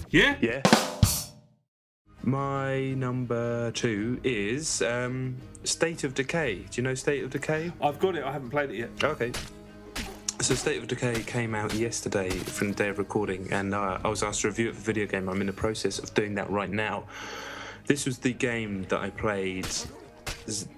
Yeah? Yeah. My number 2 is State of Decay. Do you know State of Decay? I've got it. I haven't played it yet. Okay. So State of Decay came out yesterday from the day of recording, and I was asked to review it for the video game. I'm in the process of doing that right now. This was the game that I played,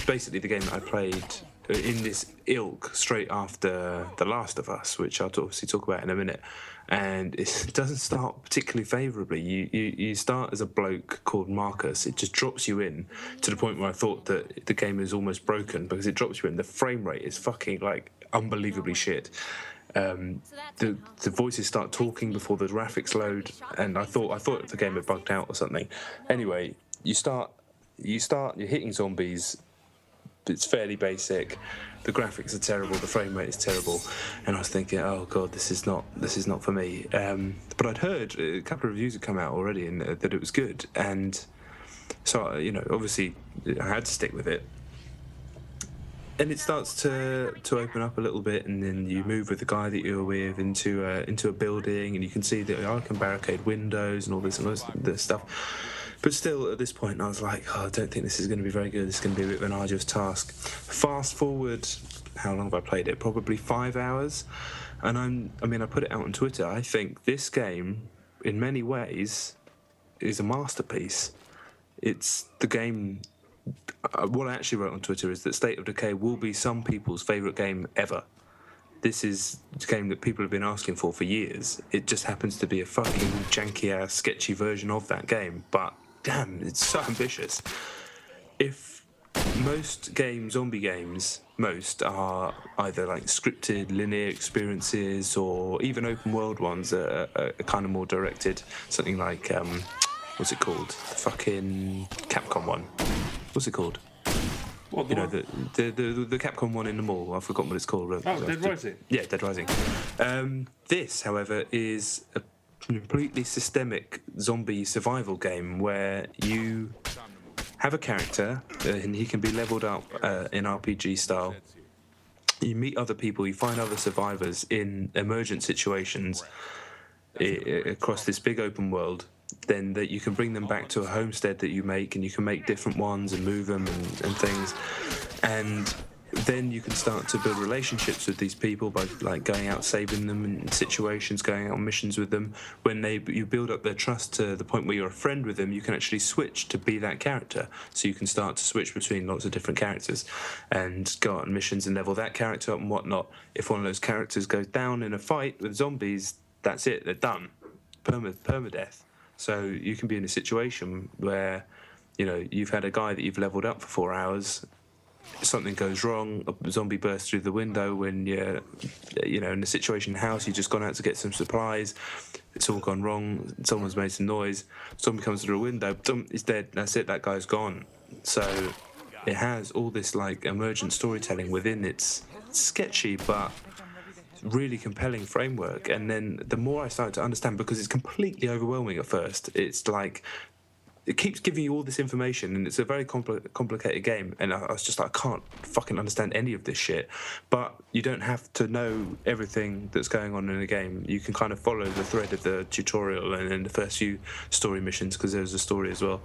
basically the game that I played in this ilk straight after The Last of Us, which I'll obviously talk about in a minute. And it doesn't start particularly favourably. You start as a bloke called Marcus. It just drops you in to the point where I thought that the game is almost broken because it drops you in. The frame rate is fucking like unbelievably shit. The voices start talking before the graphics load, and I thought the game had bugged out or something. Anyway, you start. You're hitting zombies. It's fairly basic. The graphics are terrible. The frame rate is terrible, and I was thinking, oh god, this is not for me. But I'd heard a couple of reviews had come out already, and that it was good, and so obviously I had to stick with it. And it starts to open up a little bit, and then you move with the guy that you're with into a building, and you can see that I can barricade windows and all this stuff. But still, at this point, I was like, I don't think this is going to be very good. This is going to be a bit of an arduous task. Fast forward, how long have I played it? Probably 5 hours. And I put it out on Twitter. I think this game, in many ways, is a masterpiece. It's the game. What I actually wrote on Twitter is that State of Decay will be some people's favourite game ever. This is a game that people have been asking for years. It just happens to be a fucking janky-ass, sketchy version of that game. But damn, it's so ambitious. If most zombie games, are either like scripted, linear experiences, or even open world ones are kind of more directed. Something like, what's it called? The fucking Capcom one. What's it called? What, the Capcom one in the mall. I've forgotten what it's called. Dead Rising. Yeah, Dead Rising. This, however, is a completely systemic zombie survival game where you have a character and he can be leveled up in RPG style. You meet other people, you find other survivors in emergent situations across this big open world. Then that you can bring them back to a homestead that you make, and you can make different ones and move them and things. And then you can start to build relationships with these people by like going out saving them in situations, going out on missions with them. When you build up their trust to the point where you're a friend with them, you can actually switch to be that character. So you can start to switch between lots of different characters and go out on missions and level that character up and whatnot. If one of those characters goes down in a fight with zombies, that's it, they're done. Permadeath. So you can be in a situation where, you've had a guy that you've leveled up for 4 hours, something goes wrong, a zombie bursts through the window when you're, in a situation in the house, you've just gone out to get some supplies, it's all gone wrong, someone's made some noise, zombie comes through a window, he's dead, that's it, that guy's gone. So it has all this like emergent storytelling within its sketchy but really compelling framework. And then the more I started to understand, because it's completely overwhelming at first, it's like it keeps giving you all this information, and it's a very complicated game, and I was just like, I can't fucking understand any of this shit. But you don't have to know everything that's going on in a game. You can kind of follow the thread of the tutorial and then the first few story missions, because there's a story as well,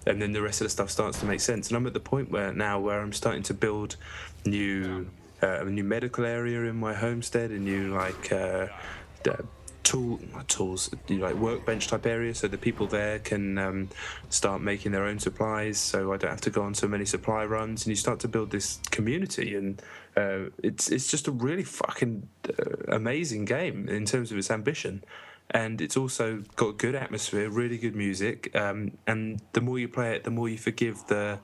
and then the rest of the stuff starts to make sense. And I'm at the point where I'm starting to build a new medical area in my homestead, a new tools, like workbench type area, so the people there can start making their own supplies, so I don't have to go on so many supply runs, and you start to build this community, and it's just a really fucking amazing game in terms of its ambition. And it's also got good atmosphere, really good music, and the more you play it, the more you forgive the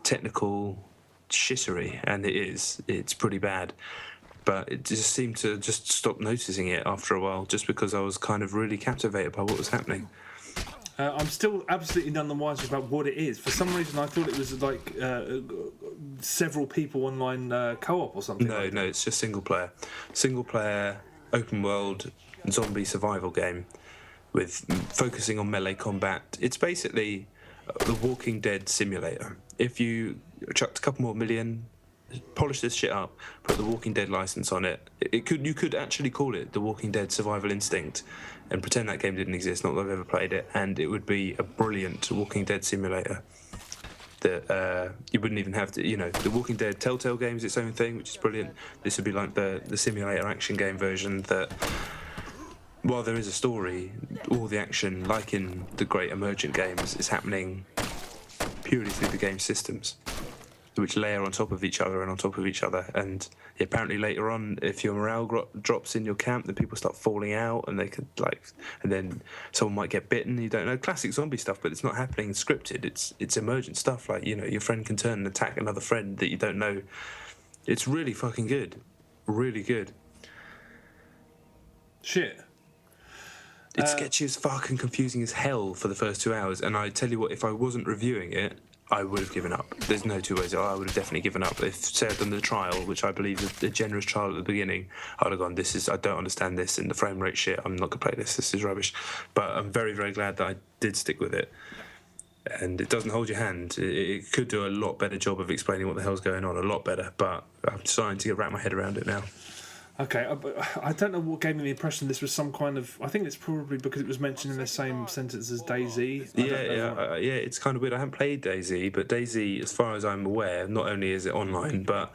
technical shittery, and it's pretty bad. But it just seemed to just stop noticing it after a while, just because I was kind of really captivated by what was happening. I'm still absolutely none the wiser about what it is. For some reason, I thought it was like several people online co-op or something. No, it's just single player, open world zombie survival game with focusing on melee combat. It's basically the Walking Dead simulator. If you chucked a couple more million polish this shit up, put the Walking Dead license on it. You could actually call it The Walking Dead Survival Instinct, and pretend that game didn't exist. Not that I've ever played it, and it would be a brilliant Walking Dead simulator. That you wouldn't even have to, the Walking Dead Telltale game is its own thing, which is brilliant. This would be like the simulator action game version that, while there is a story, all the action, like in the great emergent games, is happening purely through the game systems, which layer on top of each other and on top of each other. And apparently later on, if your morale drops in your camp, then people start falling out, and they could and then someone might get bitten. You don't know, classic zombie stuff, but it's not happening scripted. It's emergent stuff. Like, your friend can turn and attack another friend that you don't know. It's really fucking good, really good. Shit. It's sketchy as fuck and confusing as hell for the first 2 hours. And I tell you what, if I wasn't reviewing it, I would have given up. There's no two ways. I would have definitely given up. If, say, I'd done the trial, which I believe is a generous trial at the beginning, I'd have gone, I don't understand this, and the frame rate shit, I'm not going to play this is rubbish. But I'm very, very glad that I did stick with it. And it doesn't hold your hand. It could do a lot better job of explaining what the hell's going on, a lot better, but I'm starting to wrap my head around it now. Okay, I don't know what gave me the impression this was some kind of... I think it's probably because it was mentioned in the same sentence as DayZ. Yeah, it's kind of weird. I haven't played DayZ, but DayZ, as far as I'm aware, not only is it online, but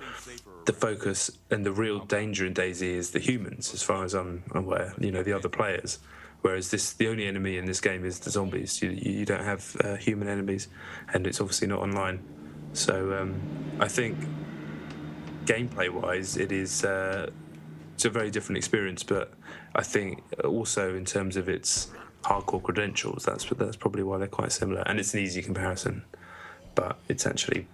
the focus and the real danger in DayZ is the humans, as far as I'm aware, the other players. Whereas the only enemy in this game is the zombies. You don't have human enemies, and it's obviously not online. So I think gameplay-wise, it's a very different experience, but I think also in terms of its hardcore credentials, that's probably why they're quite similar, and it's an easy comparison. But it's actually,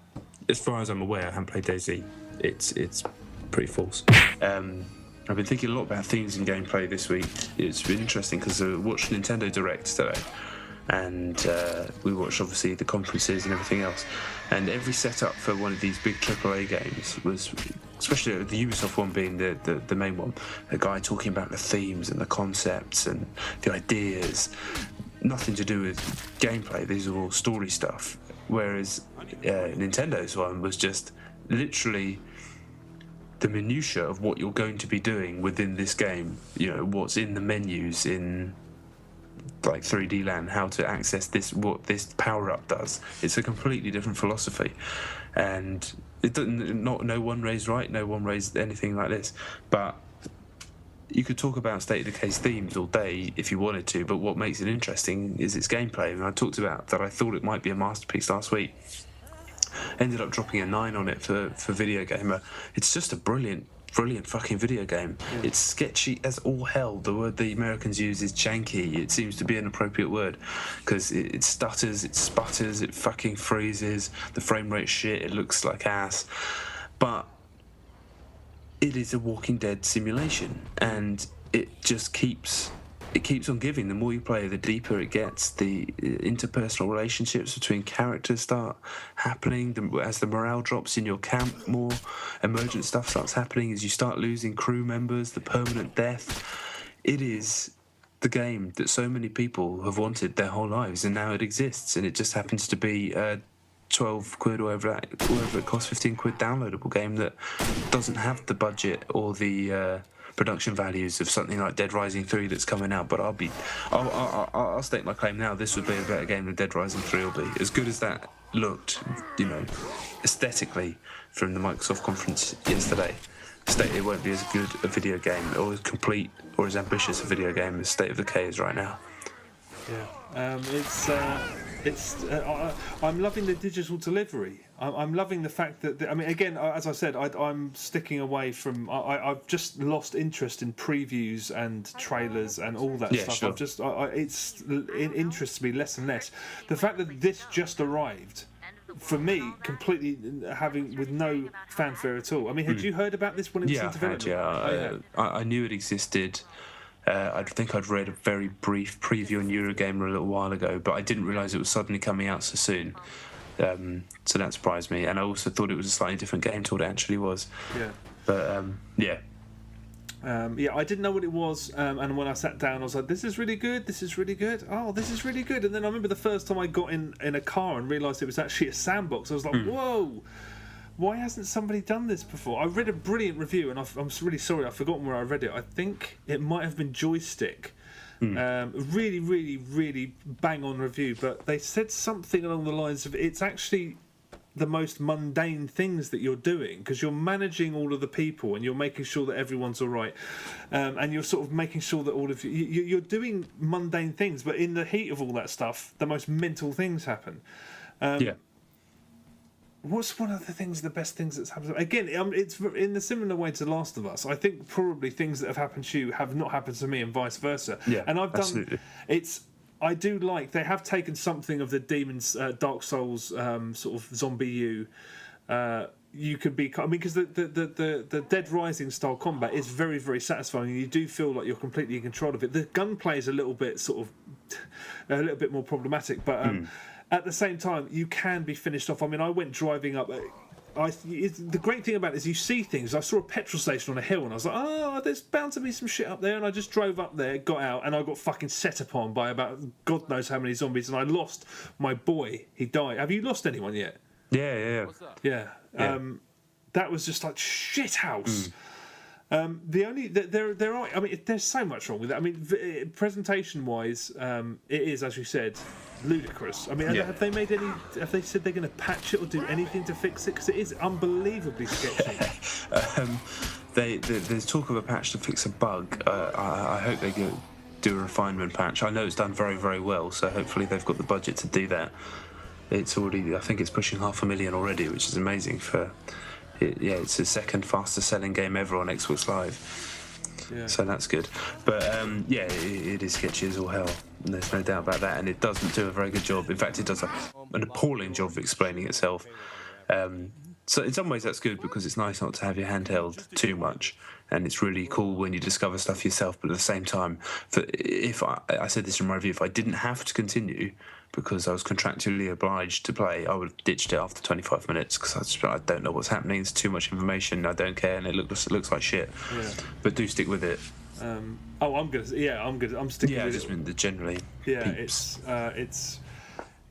as far as I'm aware, I haven't played DayZ. It's pretty false. I've been thinking a lot about themes in gameplay this week. It's been interesting because I watched Nintendo Direct today, and we watched obviously the conferences and everything else, and every setup for one of these big AAA games was, especially the Ubisoft one being the main one, a guy talking about the themes and the concepts and the ideas, nothing to do with gameplay. These are all story stuff, whereas Nintendo's one was just literally the minutiae of what you're going to be doing within this game, what's in the menus in like 3D Land, how to access this, what this power-up does. It's a completely different philosophy, and it doesn't. No one raised right, no one raised anything like this. But you could talk about State of Decay's themes all day if you wanted to, but what makes it interesting is its gameplay. And I talked about that. I thought it might be a masterpiece last week. Ended up dropping a 9 on it for Video Gamer. It's just a brilliant fucking video game. Yeah. It's sketchy as all hell. The word the Americans use is janky. It seems to be an appropriate word because it stutters, it sputters, it fucking freezes, the frame rate shit, it looks like ass. But it is a Walking Dead simulation, and it just keeps on giving. The more you play, the deeper it gets. The interpersonal relationships between characters start happening. As the morale drops in your camp, more emergent stuff starts happening. As you start losing crew members, the permanent death. It is the game that so many people have wanted their whole lives, and now it exists. And it just happens to be a 12 quid or whatever it costs, 15 quid downloadable game that doesn't have the budget or the production values of something like Dead Rising 3 that's coming out. But I'll state my claim now. This would be a better game than Dead Rising 3 will be. As good as that looked, aesthetically from the Microsoft conference yesterday, state it won't be as good a video game or as complete or as ambitious a video game as State of Decay is right now. Yeah, I'm loving the digital delivery. I'm loving the fact that again, as I said, I'm sticking away from. I've just lost interest in previews and trailers and all that stuff. Sure. It interests me less and less. The fact that this just arrived, for me, completely with no fanfare at all. I mean, had you heard about this when it was in development? I knew it existed. I think I'd read a very brief preview on Eurogamer a little while ago, but I didn't realise it was suddenly coming out so soon. So that surprised me, and I also thought it was a slightly different game to what it actually was. Yeah. But I didn't know what it was, and when I sat down, I was like, "This is really good. This is really good. Oh, this is really good." And then I remember the first time I got in a car and realised it was actually a sandbox. I was like, "Whoa!" why hasn't somebody done this before? I read a brilliant review, and I'm really sorry, I've forgotten where I read it. I think it might have been Joystick. Really, really, really bang on review, but they said something along the lines of it's actually the most mundane things that you're doing, because you're managing all of the people and you're making sure that everyone's all right, and you're sort of making sure that all of you're doing mundane things, but in the heat of all that stuff, the most mental things happen. What's one of the best things that's happened? Again, it's in the similar way to Last of Us. I think probably things that have happened to you have not happened to me, and vice versa. Yeah, and I've done. Absolutely. I do like they have taken something of the Demon's Dark Souls sort of zombie you. You could be. I mean, because the Dead Rising style combat is very, very satisfying. You do feel like you're completely in control of it. The gunplay is a little bit more problematic, but. At the same time, you can be finished off. I mean, I went driving up. The great thing about it is you see things. I saw a petrol station on a hill, and I was like, "Oh, there's bound to be some shit up there." And I just drove up there, got out, and I got fucking set upon by about God knows how many zombies. And I lost my boy. He died. Have you lost anyone yet? Yeah. Yeah. That was just like shit house. There are. I mean, there's so much wrong with it. I mean, presentation-wise, it is, as you said, ludicrous. I mean, have they made any? Have they said they're going to patch it or do anything to fix it? Because it is unbelievably sketchy. There's talk of a patch to fix a bug. I hope they do a refinement patch. I know it's done very, very well, so hopefully they've got the budget to do that. It's already. I think it's pushing 500,000 already, which is amazing for. It's the second fastest selling game ever on Xbox Live. Yeah. So that's good. But it is sketchy as all hell. And there's no doubt about that. And it doesn't do a very good job. In fact, it does an appalling job of explaining itself. So in some ways that's good, because it's nice not to have your handheld too much. And it's really cool when you discover stuff yourself. But at the same time, if I said this in my review, if I didn't have to continue because I was contractually obliged to play, I would have ditched it after 25 minutes, because I don't know what's happening. It's too much information. I don't care, and it looks like shit. Yeah. But do stick with it. I'm good. Yeah, I'm good. I'm sticking with it. Yeah, I just mean generally. Yeah, peeps. It's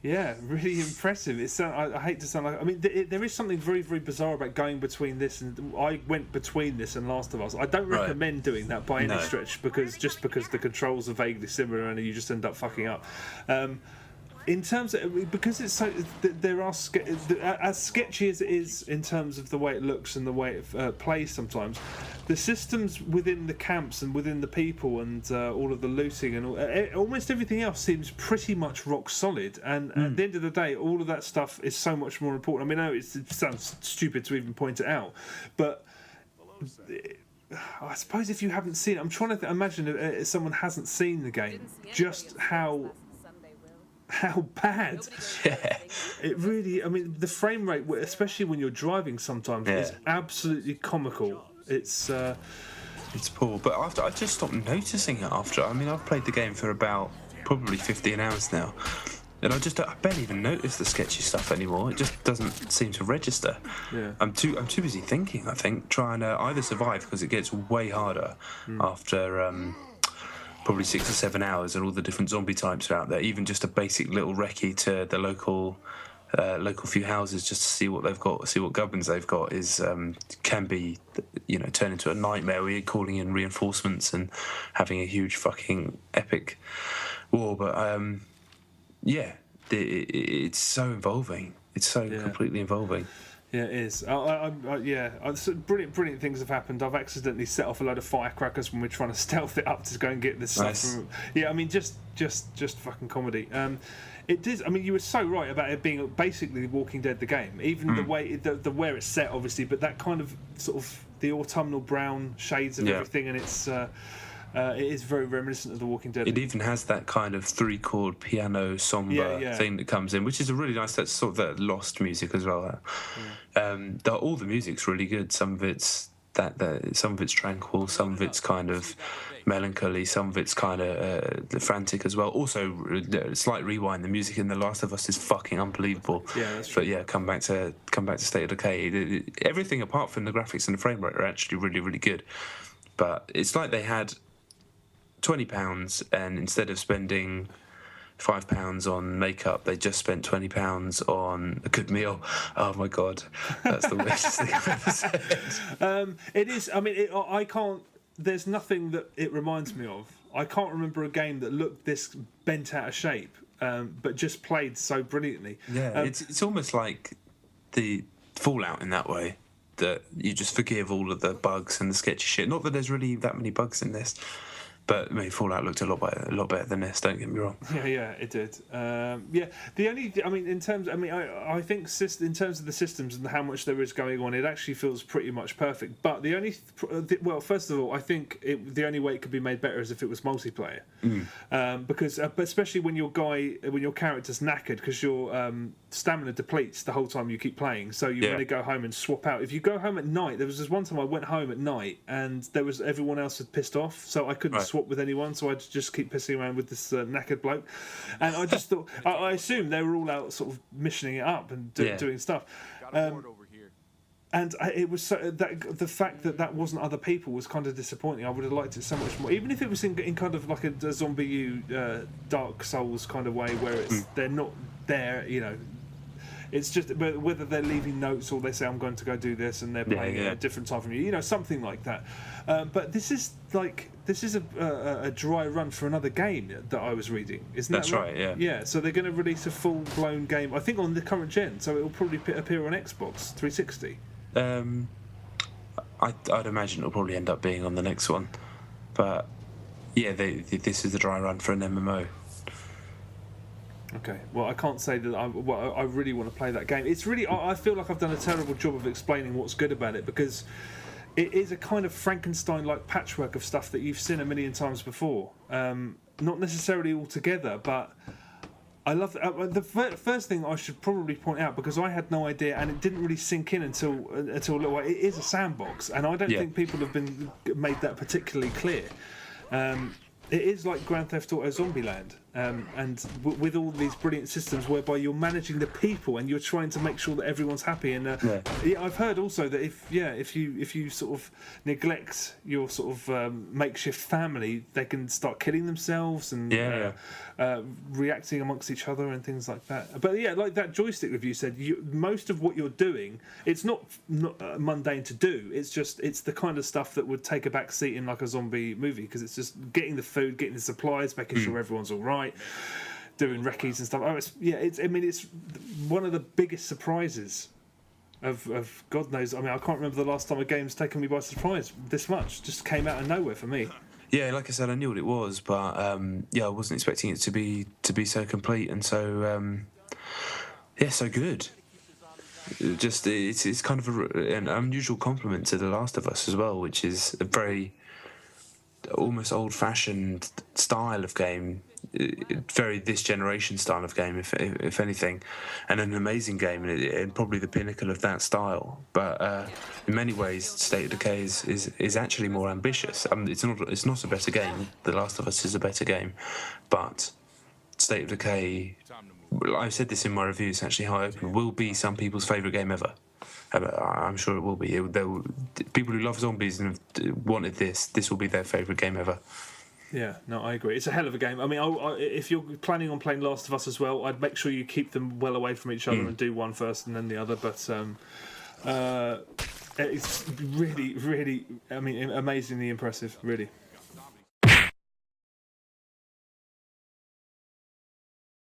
really impressive. I hate to sound like. I mean, there is something very, very bizarre about going between this and. I went between this and Last of Us. I don't recommend doing that by any stretch, because the controls are vaguely similar and you just end up fucking up. In terms of, because it's so, there are as sketchy as it is in terms of the way it looks and the way it plays sometimes, the systems within the camps and within the people and all of the looting and almost everything else seems pretty much rock solid. And at the end of the day, all of that stuff is so much more important. I mean, I know it sounds stupid to even point it out, but I suppose if you haven't seen it, I'm trying to imagine if someone hasn't seen the game, just how bad. It really, I mean, the frame rate, especially when you're driving sometimes, is absolutely comical. It's poor, but I just stopped noticing it after. I mean, I've played the game for about probably 15 hours now, and I barely even notice the sketchy stuff anymore. It just doesn't seem to register. I'm too busy thinking, I think, trying to either survive, because it gets way harder after probably 6 or 7 hours, and all the different zombie types are out there. Even just a basic little recce to the local few houses, just to see what they've got, see what gubbins they've got, is can be, turn into a nightmare where you're calling in reinforcements and having a huge fucking epic war. But it's so involving. It's so completely involving. Yeah, it is. Brilliant things have happened. I've accidentally set off a load of firecrackers when we're trying to stealth it up to go and get this stuff. I mean, just fucking comedy. It did. I mean, you were so right about it being basically Walking Dead the game. Even the way the where it's set, obviously, but that kind of sort of the autumnal brown shades of everything, and it's. It is very reminiscent of The Walking Dead. It even has that kind of 3-chord piano somber thing that comes in, which is a really nice. That's sort of that Lost music as well. All the music's really good. Some of it's some of it's tranquil, some of it's kind of melancholy, some of it's kind of frantic as well. Also, slight rewind. The music in The Last of Us is fucking unbelievable. Yeah, that's true. But come back to State of Decay. Everything apart from the graphics and the frame rate are actually really, really good. But it's like they had £20, and instead of spending £5 on makeup. They just spent £20 on a good meal. Oh my god, that's the weirdest thing I've ever said. It is. I mean, I can't. There's nothing that it reminds me of. I can't remember a game that looked this bent out of shape, but just played so brilliantly. Yeah, it's almost like the Fallout in that way, that you just forgive all of the bugs and the sketchy shit. Not that there's really that many bugs in this, but I mean, Fallout looked a lot better than this. Don't get me wrong. Yeah, it did. The only, I mean, I think in terms of the systems and how much there is going on, it actually feels pretty much perfect. But the only, well, first of all, I think the only way it could be made better is if it was multiplayer, because but especially when your character's knackered, because your stamina depletes the whole time you keep playing, so you want to go home and swap out. If you go home at night, there was this one time I went home at night and everyone else had pissed off, so I couldn't swap with anyone, so I'd just keep pissing around with this knackered bloke, and I just thought I assumed they were all out sort of missioning it up and doing stuff, and it was that the fact that wasn't other people was kind of disappointing. I would have liked it so much more, even if it was in kind of like a Zombie U Dark Souls kind of way, where they're not there, you know. It's just whether they're leaving notes or they say I'm going to go do this and they're playing a different time from you, something like that. But this is a dry run for another game that I was reading. Isn't that right? That's right. Yeah. So they're going to release a full blown game, I think, on the current gen. So it will probably appear on Xbox 360. I'd imagine it'll probably end up being on the next one, but yeah, this is the dry run for an MMO. Okay, well, I can't say that I really want to play that game. It's really, I feel like I've done a terrible job of explaining what's good about it, because it is a kind of Frankenstein-like patchwork of stuff that you've seen a million times before. Not necessarily all together, but I love the first thing I should probably point out, because I had no idea and it didn't really sink in until a little while. It is a sandbox, and I don't think people have been made that particularly clear. It is like Grand Theft Auto Zombieland, and with all these brilliant systems whereby you're managing the people and you're trying to make sure that everyone's happy. And I've heard also that if you sort of neglect your sort of makeshift family, they can start killing themselves and reacting amongst each other and things like that. But yeah, like that joystick review said, most of what you're doing, it's not mundane to do. It's the kind of stuff that would take a back seat in like a zombie movie, because it's just getting the food, getting the supplies, making sure everyone's all right, doing recce's and stuff. It's one of the biggest surprises of God knows. I mean, I can't remember the last time a game's taken me by surprise this much. Just came out of nowhere for me. Yeah, like I said, I knew what it was, but I wasn't expecting it to be so complete and so so good. It's kind of an unusual compliment to The Last of Us as well, which is a very almost old-fashioned style of game, very this generation style of game, if anything, and an amazing game, and probably the pinnacle of that style. But in many ways, State of Decay is actually more ambitious. It's not a better game. The Last of Us is a better game, but State of Decay, I've said this in my review, it's actually how open, will be some people's favourite game ever. I'm sure it will be. People who love zombies and have wanted this will be their favourite game ever. Yeah, no, I agree. It's a hell of a game. I mean, if you're planning on playing Last of Us as well, I'd make sure you keep them well away from each other and do one first and then the other. But it's really, really, I mean, amazingly impressive, really.